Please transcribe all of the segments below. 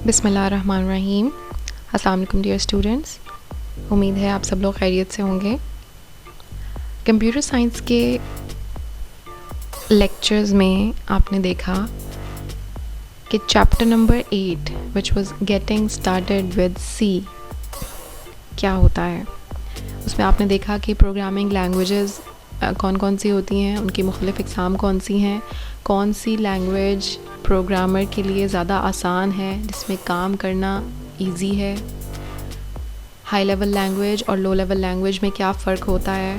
बिस्मिल्लाहिर्रहमानिर्रहीम। अस्सलाम वालेकुम डियर स्टूडेंट्स, उम्मीद है आप सब लोग खैरियत से होंगे। कंप्यूटर साइंस के लेक्चर्स में आपने देखा कि chapter number 8 which was getting started with C क्या होता है। उसमें आपने देखा कि प्रोग्रामिंग लैंग्वेजेस कौन कौन सी होती हैं, उनकी मुख्तलिफ़ इक़साम कौन सी हैं, कौन सी लैंग्वेज प्रोग्रामर के लिए ज़्यादा आसान है, जिसमें काम करना इजी है, हाई लेवल लैंग्वेज और लो लेवल लैंग्वेज में क्या फ़र्क होता है।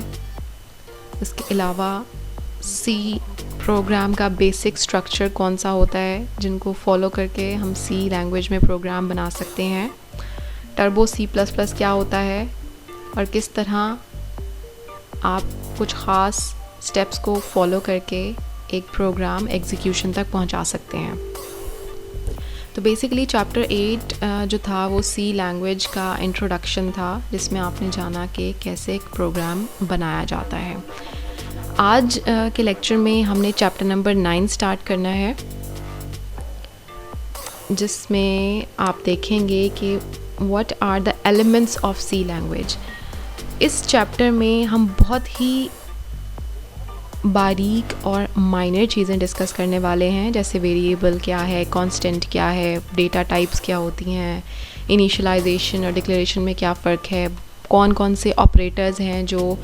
इसके अलावा सी प्रोग्राम का बेसिक स्ट्रक्चर कौन सा होता है जिनको फॉलो करके हम सी लैंग्वेज में प्रोग्राम बना सकते हैं। टर्बो C++ क्या होता है और किस तरह आप कुछ ख़ास स्टेप्स को फॉलो करके एक प्रोग्राम एग्जीक्यूशन तक पहुंचा सकते हैं। तो बेसिकली चैप्टर 8 जो था वो सी लैंग्वेज का इंट्रोडक्शन था, जिसमें आपने जाना कि कैसे एक प्रोग्राम बनाया जाता है। आज के लेक्चर में हमने चैप्टर नंबर 9 स्टार्ट करना है, जिसमें आप देखेंगे कि what are the elements of C language. इस चैप्टर में हम बहुत ही बारीक और माइनर चीज़ें डिस्कस करने वाले हैं, जैसे वेरिएबल क्या है, कांस्टेंट क्या है, डेटा टाइप्स क्या होती हैं, इनिशियलाइजेशन और डिक्लेरेशन में क्या फ़र्क है, कौन कौन से ऑपरेटर्स हैं जो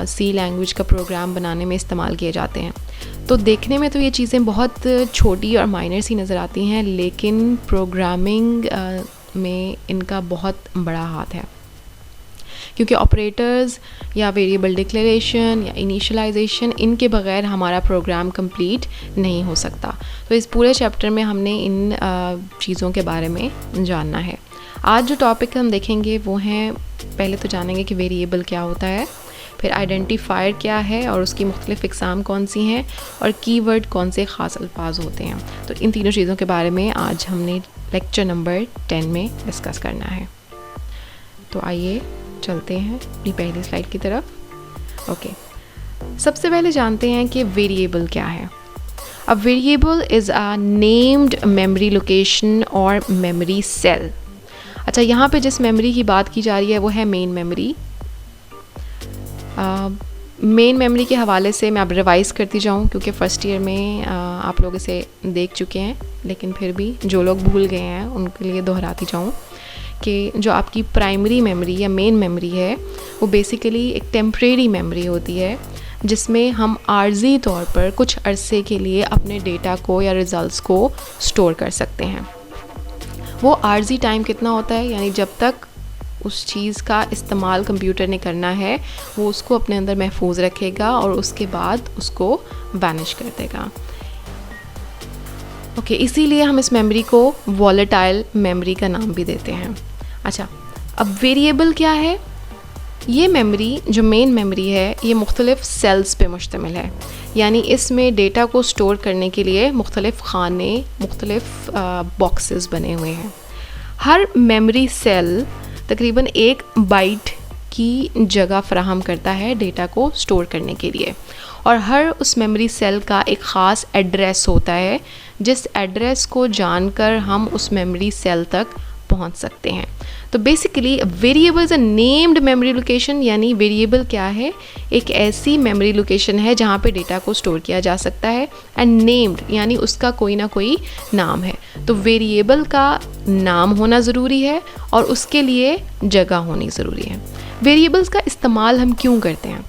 सी लैंग्वेज का प्रोग्राम बनाने में इस्तेमाल किए जाते हैं। तो देखने में तो ये चीज़ें बहुत छोटी और माइनर सी नज़र आती हैं, लेकिन प्रोग्रामिंग में इनका बहुत बड़ा हाथ है, क्योंकि ऑपरेटर्स या वेरिएबल डिक्लेरेशन या इनिशियलाइजेशन, इनके बगैर हमारा प्रोग्राम कंप्लीट नहीं हो सकता। तो इस पूरे चैप्टर में हमने इन चीज़ों के बारे में जानना है। आज जो टॉपिक हम देखेंगे वो हैं, पहले तो जानेंगे कि वेरिएबल क्या होता है, फिर आइडेंटिफायर क्या है और उसकी मुख्तलिफ़ इक़साम कौन सी हैं, और कीवर्ड कौन से ख़ास अल्फाज होते हैं। तो इन तीनों चीज़ों के बारे में आज हमने लेक्चर नंबर 10 में डिस्कस करना है। तो आइए चलते हैं अपनी पहली स्लाइड की तरफ। ओके, सबसे पहले जानते हैं कि वेरिएबल क्या है। A variable is a named memory location और मेमोरी सेल। अच्छा, यहाँ पे जिस मेमोरी की बात की जा रही है वो है मेन मेमोरी। मेन मेमोरी के हवाले से मैं अब रिवाइज़ करती जाऊँ, क्योंकि फ़र्स्ट ईयर में आप लोग इसे देख चुके हैं, लेकिन फिर भी जो लोग भूल गए हैं उनके लिए दोहराती जाऊँ कि जो आपकी प्राइमरी मेमोरी या मेन मेमोरी है वो बेसिकली एक टेम्परेरी मेमोरी होती है, जिसमें हम आर्जी तौर पर कुछ अरसे के लिए अपने डेटा को या रिज़ल्ट्स को स्टोर कर सकते हैं। वो आर्जी टाइम कितना होता है, यानी जब तक उस चीज़ का इस्तेमाल कंप्यूटर ने करना है वो उसको अपने अंदर महफूज रखेगा और उसके बाद उसको वैनिश कर देगा। ओके, इसीलिए हम इस मेमोरी को वॉलेटाइल मेमोरी का नाम भी देते हैं। अच्छा, अब वेरिएबल क्या है। ये मेमोरी जो मेन मेमोरी है ये मुख्तलिफ़ सेल्स पे मुश्तमिल है, यानी इसमें डेटा को स्टोर करने के लिए मुख्तलिफ़ खाने, मुख्तलिफ़ बॉक्सेस बने हुए हैं। हर मेमोरी सेल तकरीबन 1 बाइट की जगह फ़राहम करता है डेटा को स्टोर करने के लिए, और हर उस मेमोरी सेल का एक ख़ास एड्रेस होता है, जिस एड्रेस को जानकर हम उस मेमोरी सेल तक पहुंच सकते हैं। तो basically variable is a named memory location, यानी वेरिएबल क्या है, एक ऐसी मेमोरी लोकेशन है जहाँ पे डेटा को स्टोर किया जा सकता है, एंड नेम्ड यानी उसका कोई ना कोई नाम है। तो वेरिएबल का नाम होना ज़रूरी है और उसके लिए जगह होनी ज़रूरी है। वेरिएबल्स का इस्तेमाल हम क्यों करते हैं,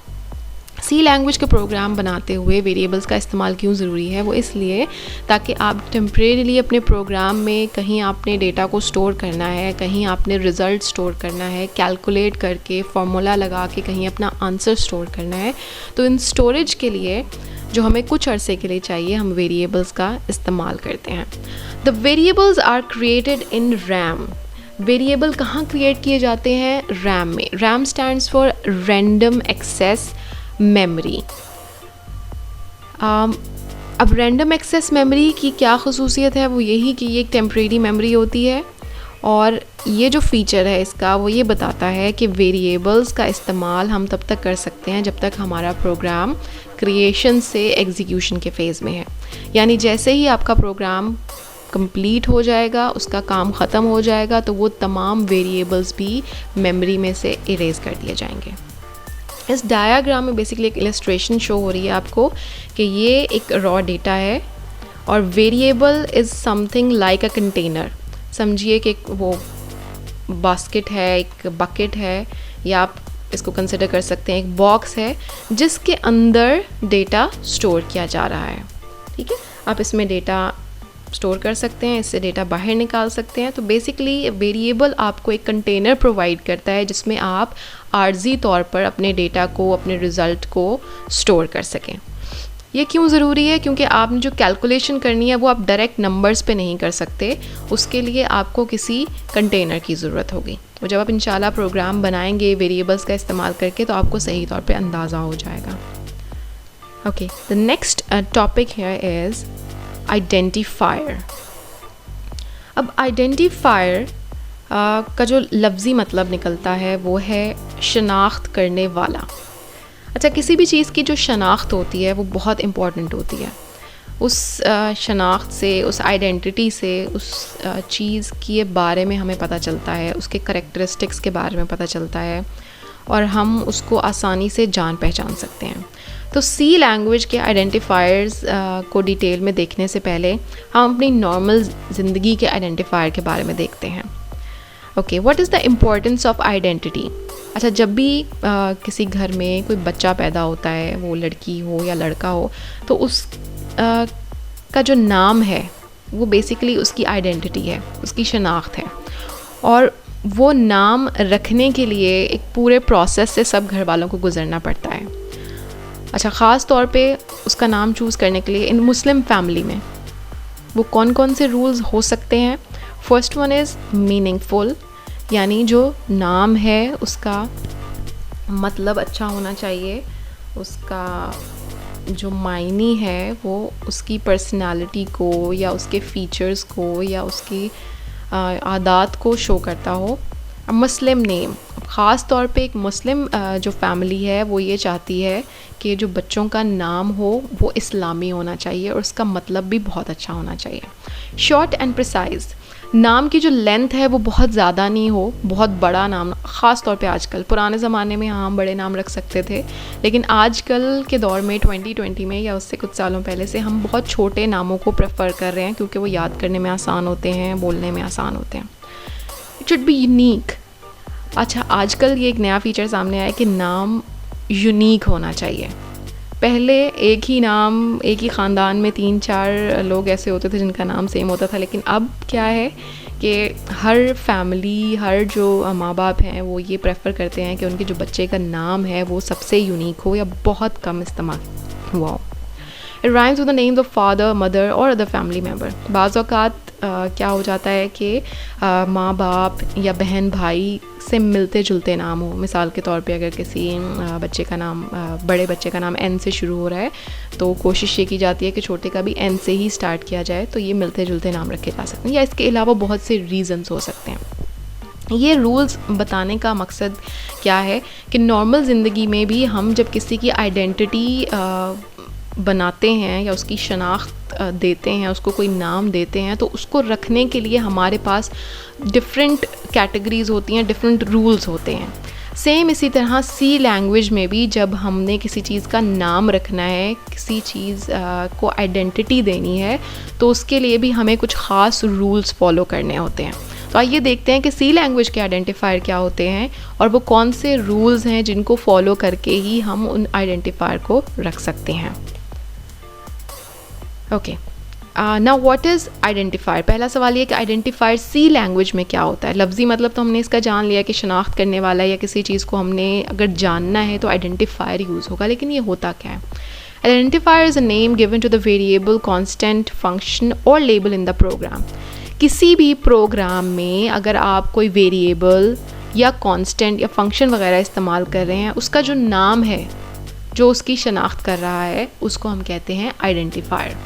सी लैंग्वेज के प्रोग्राम बनाते हुए वेरिएबल्स का इस्तेमाल क्यों ज़रूरी है, वो इसलिए ताकि आप टेम्परेरीली अपने प्रोग्राम में कहीं आपने डेटा को स्टोर करना है, कहीं आपने रिज़ल्ट स्टोर करना है, कैलकुलेट करके फार्मूला लगा के कहीं अपना आंसर स्टोर करना है, तो इन स्टोरेज के लिए जो हमें कुछ अरसे के लिए चाहिए हम वेरिएबल्स का इस्तेमाल करते हैं। The variables are created in RAM. Variable कहाँ क्रिएट किए जाते हैं, रैम में। RAM stands for random access memory. अब रैंडम एक्सेस मेमोरी की क्या खसूसियत है, वो यही कि ये एक टेम्परेरी मेमोरी होती है, और ये जो फ़ीचर है इसका वो ये बताता है कि वेरिएबल्स का इस्तेमाल हम तब तक कर सकते हैं जब तक हमारा प्रोग्राम क्रिएशन से एग्जीक्यूशन के फ़ेज़ में है। यानी जैसे ही आपका प्रोग्राम कंप्लीट हो जाएगा, उसका काम ख़त्म हो जाएगा, तो वो तमाम वेरिएबल्स भी मेमोरी में से इरेज़ कर दिए जाएंगे। इस डायाग्राम में बेसिकली एक इलस्ट्रेशन शो हो रही है आपको कि ये एक रॉ डेटा है और variable is something like a container. समझिए कि वो बास्केट है, एक बकेट है, या आप इसको कंसिडर कर सकते हैं एक बॉक्स है जिसके अंदर डेटा स्टोर किया जा रहा है। ठीक है, आप इसमें डेटा स्टोर कर सकते हैं, इससे डेटा बाहर निकाल सकते हैं। तो बेसिकली वेरिएबल आपको एक कंटेनर प्रोवाइड करता है जिसमें आप आर्जी तौर पर अपने डेटा को, अपने रिज़ल्ट को स्टोर कर सकें। ये क्यों ज़रूरी है? क्योंकि आपने जो कैलकुलेशन करनी है वो आप डायरेक्ट नंबर्स पे नहीं कर सकते, उसके लिए आपको किसी कंटेनर की ज़रूरत होगी। तो जब आप इंशाल्लाह प्रोग्राम बनाएंगे वेरिएबल्स का इस्तेमाल करके तो आपको सही तौर पे अंदाज़ा हो जाएगा। Okay, the next topic here is identifier. अब आइडेंटिफायर का जो लफ्ज़ी मतलब निकलता है वो है शनाख्त करने वाला। अच्छा, किसी भी चीज़ की जो शनाख्त होती है वो बहुत इम्पॉर्टेंट होती है। उस शनाख्त से, उस आइडेंटिटी से, उस चीज़ के बारे में हमें पता चलता है, उसके करैक्टरिस्टिक्स के बारे में पता चलता है और हम उसको आसानी से जान पहचान सकते हैं। तो सी लैंग्वेज के आइडेंटिफायर्स को डिटेल में देखने से पहले हम अपनी नॉर्मल ज़िंदगी के आइडेंटिफायर के बारे में देखते हैं। Okay, what is the importance of identity? अच्छा, जब भी किसी घर में कोई बच्चा पैदा होता है, वो लड़की हो या लड़का हो, तो उस का जो नाम है वो बेसिकली उसकी आइडेंटिटी है, उसकी शनाख्त है। और वो नाम रखने के लिए एक पूरे प्रोसेस से सब घर वालों को गुजरना पड़ता है। अच्छा, ख़ास तौर पे उसका नाम चूज़ करने के लिए इन मुस्लिम फैमिली में वो कौन कौन से रूल्स हो सकते हैं? फर्स्ट वन इज़ मीनिंगफुल, यानी जो नाम है उसका मतलब अच्छा होना चाहिए, उसका जो मायने है वो उसकी पर्सनालिटी को या उसके फीचर्स को या उसकी आदात को शो करता हो। मुस्लिम नेम, ख़ास तौर पे एक मुस्लिम जो फैमिली है वो ये चाहती है कि जो बच्चों का नाम हो वो इस्लामी होना चाहिए और उसका मतलब भी बहुत अच्छा होना चाहिए। शॉर्ट एंड प्रिसाइज, नाम की जो लेंथ है वो बहुत ज़्यादा नहीं हो, बहुत बड़ा नाम, ख़ास तौर पे आजकल। पुराने ज़माने में हम बड़े नाम रख सकते थे, लेकिन आजकल के दौर में 2020 में या उससे कुछ सालों पहले से हम बहुत छोटे नामों को प्रेफर कर रहे हैं क्योंकि वो याद करने में आसान होते हैं, बोलने में आसान होते हैं। It should be unique. अच्छा, आजकल ये एक नया फीचर सामने आया है कि नाम यूनिक होना चाहिए। पहले एक ही नाम, एक ही ख़ानदान में 3-4 लोग ऐसे होते थे जिनका नाम सेम होता था, लेकिन अब क्या है कि हर फैमिली, हर जो माँ बाप हैं वो ये प्रेफर करते हैं कि उनके जो बच्चे का नाम है वो सबसे यूनिक हो या बहुत कम इस्तेमाल हुआ हो। It rhymes with the names of father, mother और अदर फैमिली मेम्बर। बाज़ औक़ात क्या हो जाता है कि माँ बाप या बहन भाई से मिलते जुलते नाम हो। मिसाल के तौर पे अगर किसी बच्चे का नाम, बड़े बच्चे का नाम एन से शुरू हो रहा है तो कोशिश ये की जाती है कि छोटे का भी एन से ही स्टार्ट किया जाए, तो ये मिलते जुलते नाम रखे जा सकते हैं। या इसके अलावा बहुत से रीज़न्स हो सकते हैं। ये रूल्स बताने का मकसद क्या है कि नॉर्मल ज़िंदगी में भी हम जब किसी की आइडेंटिटी बनाते हैं या उसकी शनाख्त देते हैं, उसको कोई नाम देते हैं, तो उसको रखने के लिए हमारे पास डिफरेंट कैटेगरीज़ होती हैं, डिफरेंट रूल्स होते हैं। सेम इसी तरह सी लैंग्वेज में भी जब हमने किसी चीज़ का नाम रखना है, किसी चीज़ को आइडेंटिटी देनी है, तो उसके लिए भी हमें कुछ ख़ास रूल्स फॉलो करने होते हैं। तो आइए देखते हैं कि सी लैंग्वेज के आइडेंटिफायर क्या होते हैं और वो कौन से रूल्स हैं जिनको फॉलो करके ही हम उन आइडेंटिफायर को रख सकते हैं। Okay, now what is identifier? पहला सवाल ये कि आइडेंटिफायर सी लैंग्वेज में क्या होता है। लफ्ज़ी मतलब तो हमने इसका जान लिया कि शनाख्त करने वाला या किसी चीज़ को हमने अगर जानना है तो आइडेंटिफायर यूज़ होगा, लेकिन ये होता क्या है? Identifier is a name given to the variable, constant, function और लेबल इन द प्रोग्राम। किसी भी प्रोग्राम में अगर आप कोई वेरिएबल या कांस्टेंट या फंक्शन वगैरह इस्तेमाल कर रहे हैं, उसका जो नाम है, जो उसकी शनाख्त कर रहा है, उसको हम कहते हैं आइडेंटिफायर।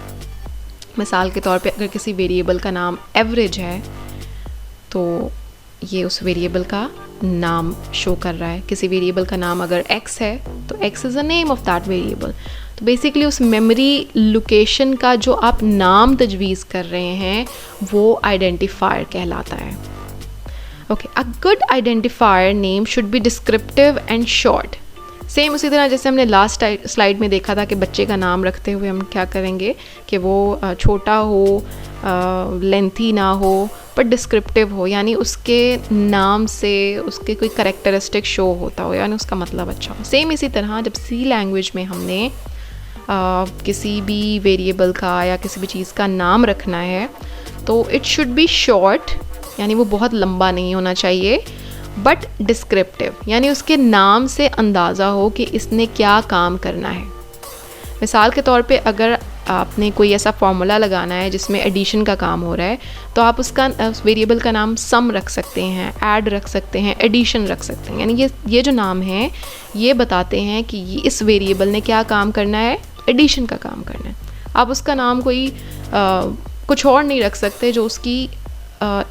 मिसाल के तौर पे अगर किसी वेरिएबल का नाम एवरेज है तो ये उस वेरिएबल का नाम शो कर रहा है। किसी वेरिएबल का नाम अगर x है तो x is a name of that variable. तो बेसिकली उस मेमोरी लोकेशन का जो आप नाम तजवीज़ कर रहे हैं वो आइडेंटिफायर कहलाता है। Okay, a good identifier name should be descriptive and short. Same उसी तरह जैसे हमने लास्ट स्लाइड में देखा था कि बच्चे का नाम रखते हुए हम क्या करेंगे कि वो छोटा हो, लेंथी ना हो, पर डिस्क्रिप्टिव हो, यानी उसके नाम से उसके कोई करेक्टरिस्टिक शो होता हो, यानी उसका मतलब अच्छा हो। सेम इसी तरह जब सी लैंग्वेज में हमने किसी भी वेरिएबल का या किसी भी चीज़ का नाम रखना है तो इट शुड बी शॉर्ट, यानी वो बहुत लंबा नहीं होना चाहिए, बट डिस्क्रिप्टिव, यानी उसके नाम से अंदाज़ा हो कि इसने क्या काम करना है। मिसाल के तौर पे अगर आपने कोई ऐसा फार्मूला लगाना है जिसमें एडिशन का काम हो रहा है तो आप उसका उस वेरिएबल का नाम सम रख सकते हैं, ऐड रख सकते हैं, एडिशन रख सकते हैं, यानी ये जो नाम है ये बताते हैं कि इस वेरिएबल ने क्या काम करना है, एडिशन का काम करना है। आप उसका नाम कोई कुछ और नहीं रख सकते जो उसकी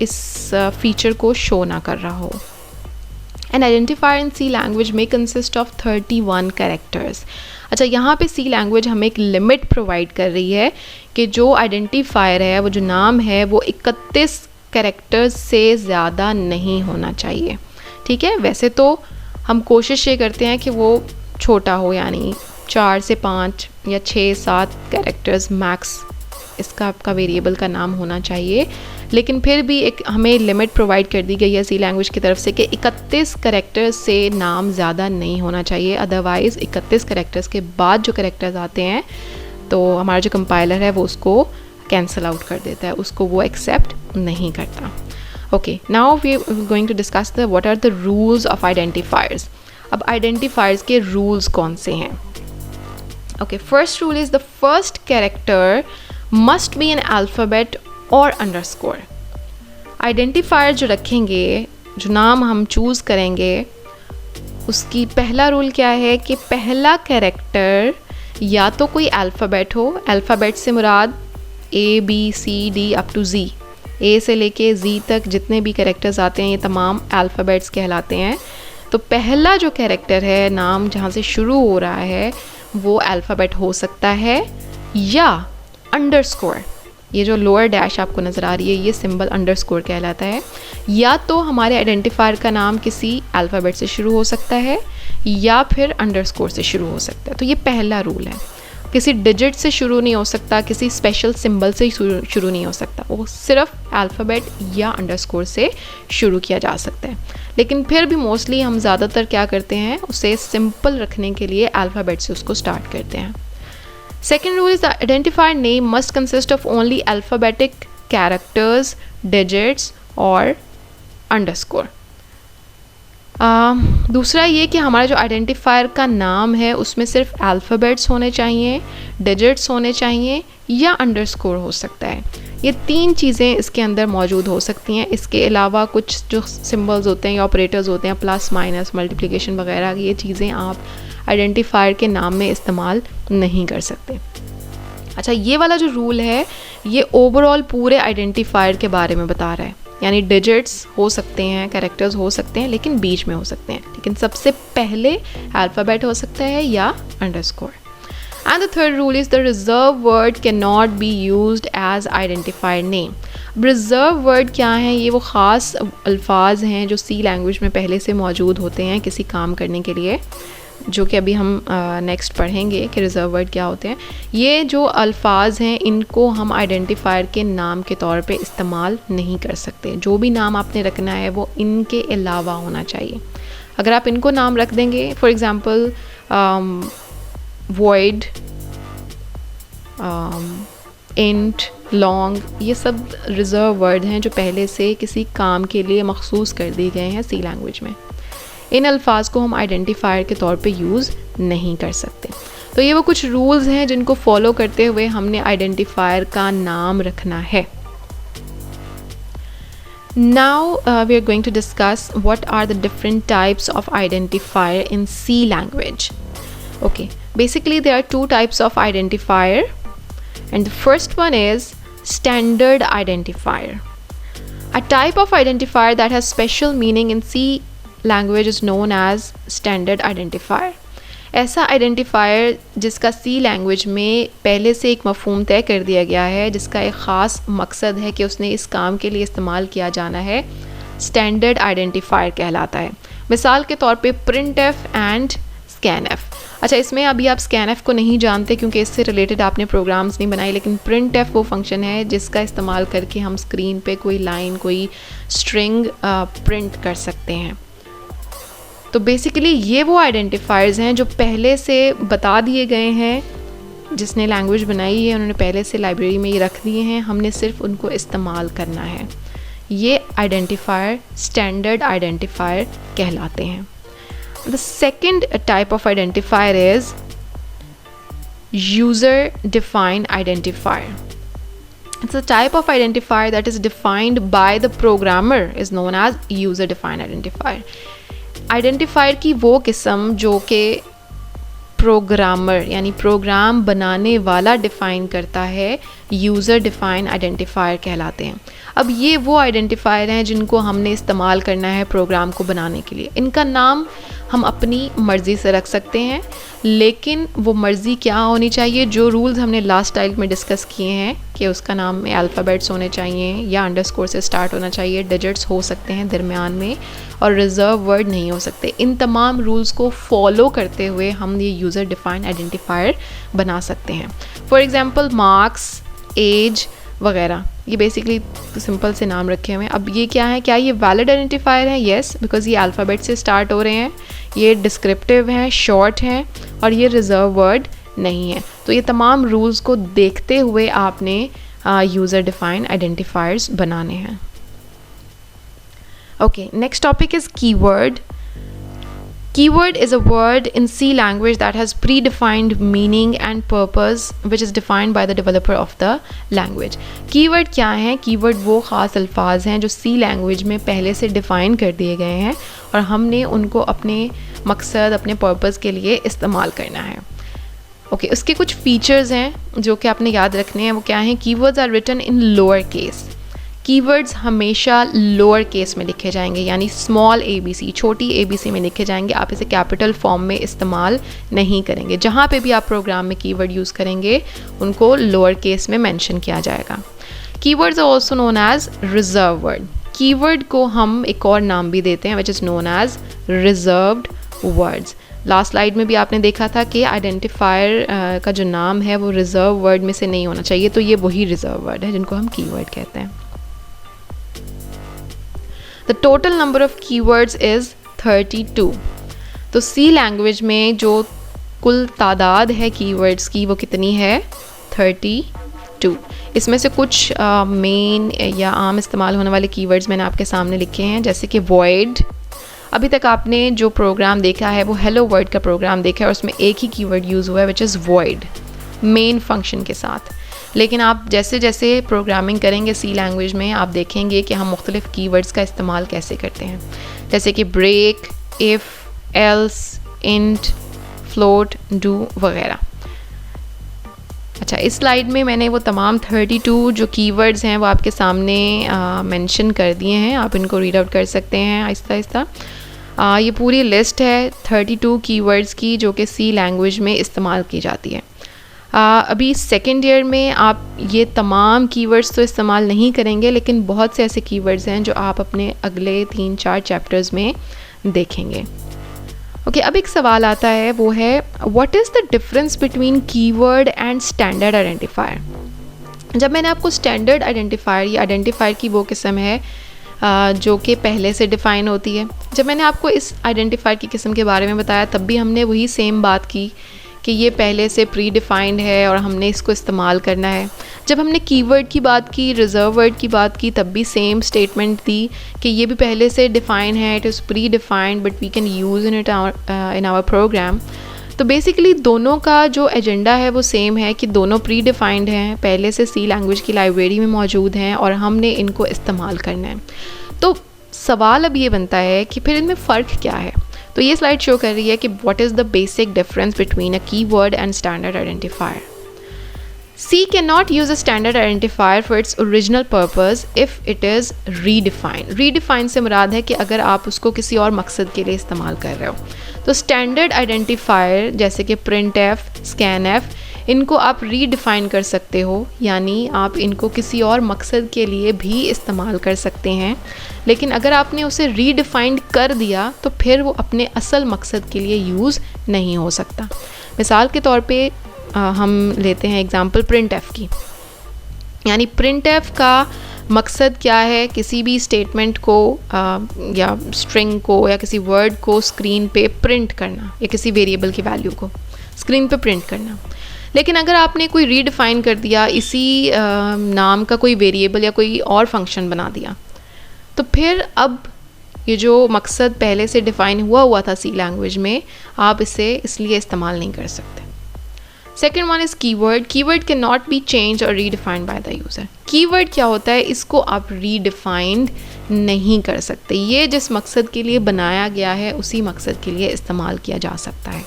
इस फीचर को शो ना कर रहा हो। An identifier in C language may consist of 31 characters। अच्छा, यहाँ पे C लैंग्वेज हमें एक लिमिट प्रोवाइड कर रही है कि जो आइडेंटिफायर है, वो जो नाम है, वो 31 कैरेक्टर्स से ज़्यादा नहीं होना चाहिए। ठीक है, वैसे तो हम कोशिश ये करते हैं कि वो छोटा हो, यानी 4 से 5 या 6-7 कैरेक्टर्स मैक्स इसका आपका वेरिएबल का नाम होना चाहिए, लेकिन फिर भी एक हमें लिमिट प्रोवाइड कर दी गई है सी लैंग्वेज की तरफ से कि 31 कैरेक्टर्स से नाम ज़्यादा नहीं होना चाहिए। अदरवाइज़ 31 कैरेक्टर्स के बाद जो कैरेक्टर्स आते हैं तो हमारा जो कंपाइलर है वो उसको कैंसिल आउट कर देता है, उसको वो एक्सेप्ट नहीं करता। Okay, now we are going to discuss the what are the rules of identifiers. अब आइडेंटिफायर्स के रूल्स कौन से हैं? Okay, first rule is the first character must be an alphabet और अंडरस्कोर। आइडेंटिफायर जो रखेंगे, जो नाम हम चूज़ करेंगे, उसकी पहला रूल क्या है कि पहला कैरेक्टर या तो कोई अल्फ़ाबेट हो, अल्फ़ाबेट से मुराद ABCD up to Z, A से लेके Z तक जितने भी कैरेक्टर्स आते हैं ये तमाम अल्फ़ाबेट्स कहलाते हैं। तो पहला जो कैरेक्टर है, नाम जहाँ से शुरू हो रहा है, वो अल्फ़ाबेट हो सकता है या अंडरस्कोर, ये जो लोअर डैश आपको नज़र आ रही है ये सिंबल अंडरस्कोर कहलाता है। या तो हमारे आइडेंटिफायर का नाम किसी अल्फ़ाबेट से शुरू हो सकता है या फिर अंडरस्कोर से शुरू हो सकता है। तो ये पहला रूल है, किसी डिजिट से शुरू नहीं हो सकता, किसी स्पेशल सिंबल से शुरू नहीं हो सकता, वो सिर्फ अल्फ़ाबेट या अंडरस्कोर से शुरू किया जा सकता है। लेकिन फिर भी मोस्टली हम ज़्यादातर क्या करते हैं, उसे सिंपल रखने के लिए अल्फ़ाबेट से उसको स्टार्ट करते हैं। Second rule is the identifier name must consist of only alphabetic characters, digits और underscore। दूसरा ये कि हमारा जो आइडेंटिफायर का नाम है उसमें सिर्फ अल्फ़ाबेट्स होने चाहिए, डिजिट्स होने चाहिए या अंडरस्कोर हो सकता है। ये 3 चीज़ें इसके अंदर मौजूद हो सकती हैं। इसके अलावा कुछ जो सिंबल्स होते हैं या ऑपरेटर्स होते हैं, प्लस माइनस मल्टीप्लिकेशन वगैरह, ये चीज़ें आप आइडेंटिफायर के नाम में इस्तेमाल नहीं कर सकते। अच्छा, ये वाला जो रूल है ये ओवरऑल पूरे आइडेंटिफायर के बारे में बता रहा है, यानी डिजिट्स हो सकते हैं, कैरेक्टर्स हो सकते हैं, लेकिन बीच में हो सकते हैं, लेकिन सबसे पहले अल्फ़ाबेट हो सकता है या underscore. And the third rule is the reserved word cannot be used as identifier name। reserved word क्या है? ये वो ख़ास अल्फाज हैं जो सी लैंग्वेज में पहले से मौजूद होते हैं किसी काम करने के लिए, जो कि अभी हम नेक्स्ट पढ़ेंगे कि रिज़र्व वर्ड क्या होते हैं। ये जो अल्फाज हैं इनको हम आइडेंटिफायर के नाम के तौर पे इस्तेमाल नहीं कर सकते। जो भी नाम आपने रखना है वो इनके अलावा होना चाहिए। अगर आप इनको नाम रख देंगे, for example void, int, long, ये सब रिज़र्व वर्ड हैं जो पहले से किसी काम के लिए मखसूस कर दिए गए हैं सी लैंग्वेज में। इन अल्फाज को हम आइडेंटिफायर के तौर पे यूज़ नहीं कर सकते। तो ये वो कुछ रूल्स हैं जिनको फॉलो करते हुए हमने आइडेंटिफायर का नाम रखना है। Now we are going to discuss what are the different types of identifier in C language. Okay, basically there are 2 types of identifier, and the first one is standard identifier. A type of identifier that has special meaning in C language is known as standard identifier. ऐसा identifier जिसका सी language में पहले से एक मफहूम तय कर दिया गया है, जिसका एक ख़ास मकसद है कि उसने इस काम के लिए इस्तेमाल किया जाना है, स्टैंडर्ड आइडेंटिफायर कहलाता है। मिसाल के तौर पे print F and scan F. अच्छा, इसमें अभी आप स्कैन एफ को नहीं जानते क्योंकि इससे रिलेटेड आपने प्रोग्राम्स नहीं बनाए, लेकिन प्रिंट एफ वो फंक्शन है जिसका इस्तेमाल करके हम स्क्रीन पे कोई लाइन, कोई स्ट्रिंग प्रिंट कर सकते हैं। तो बेसिकली ये वो आइडेंटिफायर्स हैं जो पहले से बता दिए गए हैं, जिसने लैंग्वेज बनाई है उन्होंने पहले से लाइब्रेरी में ये रख दिए हैं, हमने सिर्फ उनको इस्तेमाल करना है। ये आइडेंटिफायर स्टैंडर्ड आइडेंटिफायर कहलाते हैं। The second type of identifier is user defined identifier. It's a type of identifier that is defined by the programmer is known as user defined identifier. Identifier की वो किस्म जो कि प्रोग्रामर यानी programme बनाने वाला डिफ़ाइन करता है, यूज़र डिफ़ाइन आइडेंटिफायर कहलाते हैं। अब ये वो आइडेंटिफायर हैं जिनको हमने इस्तेमाल करना है प्रोग्राम को बनाने के लिए। इनका नाम हम अपनी मर्ज़ी से रख सकते हैं, लेकिन वो मर्ज़ी क्या होनी चाहिए, जो रूल्स हमने लास्ट टाइम में डिस्कस किए हैं कि उसका नाम में अल्फ़ाबेट्स होने चाहिए या अंडरस्कोर से स्टार्ट होना चाहिए, डिजिट्स हो सकते हैं दरमियान में, और रिज़र्व वर्ड नहीं हो सकते। इन तमाम रूल्स को फॉलो करते हुए हम ये यूज़र डिफाइंड आइडेंटिफायर बना सकते हैं। फॉर एग्ज़ाम्पल मार्क्स, एज वगैरह, ये बेसिकली सिंपल से नाम रखे हुए हैं। अब ये क्या है, क्या ये वैलिड आइडेंटिफायर है? येस, बिकॉज ये अल्फ़ाबेट से स्टार्ट हो रहे हैं, ये डिस्क्रिप्टिव हैं, शॉर्ट हैं, और ये रिज़र्व वर्ड नहीं है। तो ये तमाम रूल्स को देखते हुए आपने यूज़र डिफाइंड आइडेंटिफायर्स बनाने हैं। Okay, next topic is keyword. Keyword is a word in C language that has predefined meaning and purpose which is defined by the developer of the language. Keyword क्या है? Keyword वो ख़ास अल्फाज हैं जो C language में पहले से define कर दिए गए हैं और हमने उनको अपने मकसद, अपने purpose के लिए इस्तेमाल करना है। ओके, उसके कुछ फीचर्स हैं जो कि आपने याद रखने हैं। वो क्या हैं? Keywords are written in lower case. Keywords हमेशा लोअर केस में लिखे जाएंगे, यानी स्मॉल ABC, छोटी ABC में लिखे जाएंगे। आप इसे कैपिटल फॉर्म में इस्तेमाल नहीं करेंगे। जहाँ पे भी आप प्रोग्राम में कीवर्ड यूज़ करेंगे उनको लोअर केस में मेंशन किया जाएगा। Keywords are also known as reserve word. Keyword को हम एक और नाम भी देते हैं which is known as reserved words. Last slide में भी आपने देखा था कि आइडेंटिफायर का जो नाम है वो रिजर्व वर्ड में से नहीं होना चाहिए, तो ये वही रिजर्व वर्ड है जिनको हम कीवर्ड कहते हैं. The total number of keywords is 32. तो C लैंग्वेज में जो कुल तादाद है कीवर्ड्स की वो कितनी है? 32. इसमें से कुछ मेन या आम इस्तेमाल होने वाले कीवर्ड्स मैंने आपके सामने लिखे हैं, जैसे कि void. अभी तक आपने जो प्रोग्राम देखा है वो हेलो वर्ड का प्रोग्राम देखा है और उसमें एक ही कीवर्ड यूज़ हुआ है which is void, main function के साथ. लेकिन आप जैसे जैसे प्रोग्रामिंग करेंगे सी लैंग्वेज में आप देखेंगे कि हम मुख्तलिफ़ कीवर्ड्स का इस्तेमाल कैसे करते हैं, जैसे कि break, if, else, int, float, do वगैरह. अच्छा, इस स्लाइड में मैंने वो तमाम 32 जो कीवर्ड्स हैं वो आपके सामने मेंशन कर दिए हैं. आप इनको रीड आउट कर सकते हैं आहिस्ता आहिस्ता. ये पूरी लिस्ट है 32 कीवर्ड्स की जो कि सी लैंग्वेज में इस्तेमाल की जाती है. अभी सेकेंड ईयर में आप ये तमाम कीवर्ड्स तो इस्तेमाल नहीं करेंगे, लेकिन बहुत से ऐसे कीवर्ड्स हैं जो आप अपने अगले 3-4 चैप्टर्स में देखेंगे. ओके, अब एक सवाल आता है, वो है what is the difference between keyword and standard identifier. जब मैंने आपको स्टैंडर्ड आइडेंटिफायर या आइडेंटिफायर की वो किस्म है जो कि पहले से डिफ़ाइन होती है, जब मैंने आपको इस आइडेंटिफायर की किस्म के बारे में बताया तब भी हमने वही सेम बात की कि ये पहले से प्री डिफाइंड है और हमने इसको इस्तेमाल करना है. जब हमने कीवर्ड की बात की, रिज़र्व वर्ड की बात की, तब भी सेम स्टेटमेंट दी कि ये भी पहले से डिफ़ाइन है, it is predefined but we can use in our program. तो बेसिकली दोनों का जो एजेंडा है वो सेम है कि दोनों प्री डिफाइंड हैं, पहले से सी लैंग्वेज की लाइब्रेरी में मौजूद हैं और हमने इनको इस्तेमाल करना है. तो सवाल अब ये बनता है कि फिर इनमें फ़र्क क्या है. तो ये स्लाइड शो कर रही है कि what is the basic difference between a keyword and standard identifier. C cannot use a standard identifier for its original purpose if it is redefined. Redefine से मुराद है कि अगर आप उसको किसी और मकसद के लिए इस्तेमाल कर रहे हो, तो स्टैंडर्ड आइडेंटिफायर जैसे कि printf, scanf, इनको आप रीडिफ़ाइन कर सकते हो, यानी आप इनको किसी और मकसद के लिए भी इस्तेमाल कर सकते हैं। लेकिन अगर आपने उसे रीडिफ़ाइन कर दिया तो फिर वो अपने असल मकसद के लिए यूज़ नहीं हो सकता। मिसाल के तौर पे हम लेते हैं एग्ज़ाम्पल printf की, यानी printf का मकसद क्या है, किसी भी स्टेटमेंट को या स्ट्रिंग को या किसी वर्ड को स्क्रीन पे प्रिंट करना या किसी वेरिएबल की वैल्यू को स्क्रीन पे प्रिंट करना। लेकिन अगर आपने कोई रीडिफ़ाइन कर दिया, इसी नाम का कोई वेरिएबल या कोई और फंक्शन बना दिया, तो फिर अब ये जो मकसद पहले से डिफ़ाइन हुआ था सी लैंग्वेज में, आप इसे इसलिए इस्तेमाल नहीं कर सकते। Second one is keyword. Keyword can not be change or redefined by the user. Keyword क्या होता है, इसको आप रीडिफाइंड नहीं कर सकते। ये जिस मकसद के लिए बनाया गया है उसी मकसद के लिए इस्तेमाल किया जा सकता है।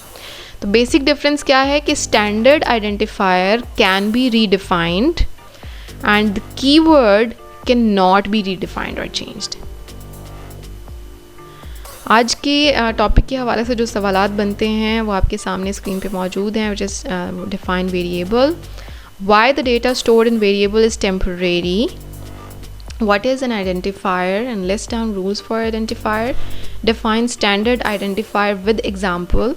तो बेसिक डिफरेंस क्या है कि standard identifier can be redefined and the keyword can not B redefined और चेंज्ड। आज के टॉपिक के हवाले से जो सवालात बनते हैं वो आपके सामने स्क्रीन पे मौजूद हैं, which is define variable, why the data stored in variable is temporary, what is an identifier and list down rules for identifier, define standard identifier with example,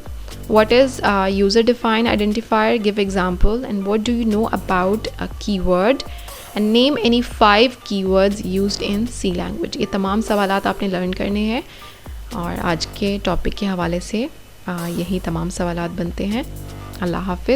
what is user defined identifier, give example, and what do you know about a keyword, and name any 5 keywords used in C language। ये तमाम सवालात आपने learn करने हैं और आज के topic के हवाले से यही तमाम सवालात बनते हैं। अल्लाह हाफ़िज़।